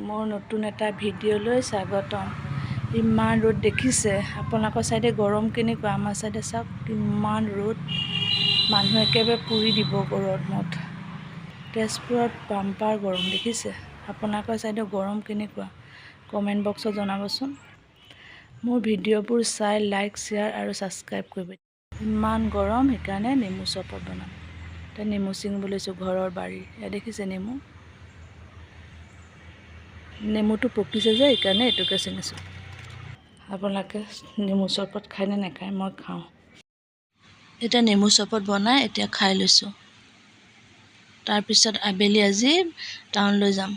মোৰ নতুন এটা ভিডিঅ'লৈ স্বাগতম। ইমান ৰ'দ দেখিছে, আপোনালোকৰ চাইডে গৰম কেনেকুৱা? আমাৰ চাইডে চাওক কিমান ৰ'দ, মানুহ একেবাৰে পুৰি দিব গৰমত। তেজপুৰত বাম্পাৰ গৰম দেখিছে। আপোনালোকৰ চাইডে গৰম কেনেকুৱা? কমেণ্ট বক্সত জনাবচোন। মোৰ ভিডিঅ'বোৰ চাই লাইক, শ্বেয়াৰ আৰু ছাবস্ক্ৰাইব কৰিব। ইমান গৰম, সেইকাৰণে নেমু চৰবত বনাম। এতিয়া নেমু ছিঙিব লৈছোঁ ঘৰৰ বাৰী। এয়া দেখিছে নেমুটো পকিছে যে সেইকাৰণে এইটোকে ছিঙিছোঁ। আপোনালোকে নেমু চৰবত খায়নে নাখায়? মই খাওঁ। এতিয়া নেমু চৰবত বনাই এতিয়া খাই লৈছোঁ। তাৰপিছত আবেলি আজি টাউনলৈ যাম।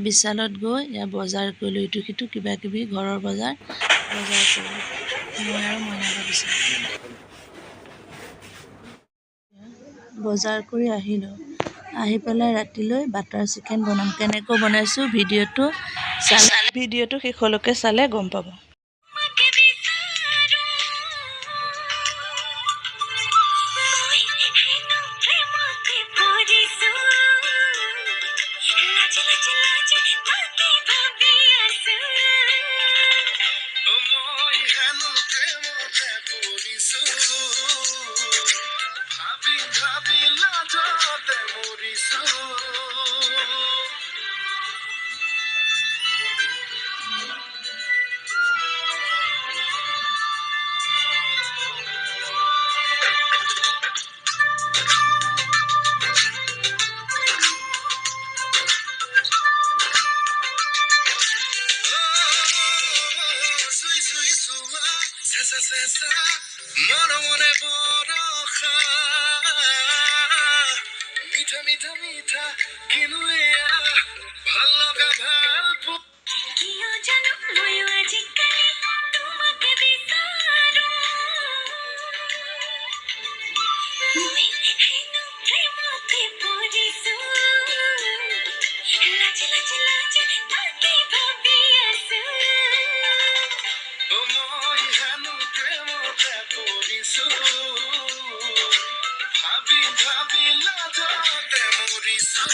বিশালত গৈ বজাৰ কৰিলোঁ, ইটো সিটো কিবা কিবি ঘৰৰ বজাৰ কৰিলোঁ। মই আৰু মইনাবা বজাৰ কৰি আহিলোঁ। আহি পেলাই ৰাতিলৈ বাটাৰ চিকেন বনাম। কেনেকৈ বনাইছোঁ ভিডিঅ'টো শেষলৈকে চালে গম পাব। মিঠা মিঠা মিঠা কিনুয়া ভাল লগা ভাল কিয় জানো ময়ো আজিকালি তোমাকে বিচাৰো মই হেনো প্ৰেমতে পৰিছো লাজে লাজে লাজে তাকে ভাবি আছো মই হেনো প্ৰেমতে পৰিছো ভাবি ভাবি লাজতে মৰিছো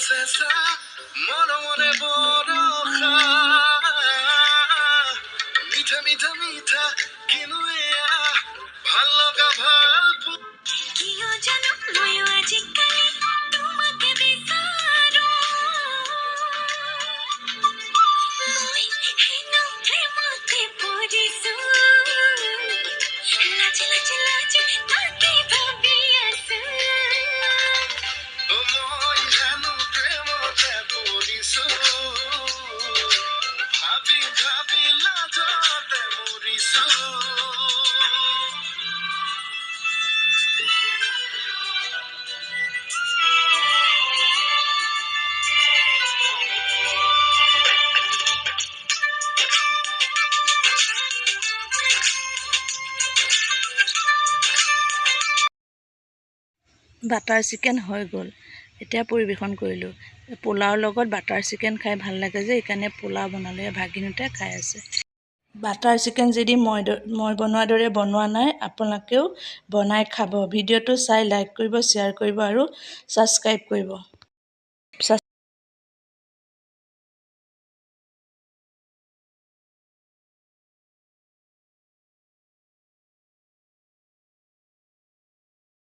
চেঁচা মনে বৰষা মিঠা মিঠা মিঠা কিনুয়া ভাল লগা ভাল কিয় জানো ময়ো আজিকালি তোমাকে বিচাৰো মই হেনো প্ৰেমতে পৰিছো লাজে লাজে লাজে তাকে ভাবি আছো মই হেনো প্ৰেমতে পৰিছো ভাবি ভাবি লাজতে মৰিছো বাটাৰ চিকেন হৈ গ'ল। এতিয়া পৰিৱেশন কৰিলোঁ। পোলাওৰ লগত বাটাৰ চিকেন খাই ভাল লাগে যে সেইকাৰণে পোলাও বনালোঁ। ভাগিনতে খাই আছে। বাটাৰ চিকেন যদি মই বনোৱাৰ দৰে বনোৱা নাই, আপোনালোকেও বনাই খাব। ভিডিঅ'টো চাই লাইক কৰিব, শ্বেয়াৰ কৰিব আৰু ছাবস্ক্ৰাইব কৰিব।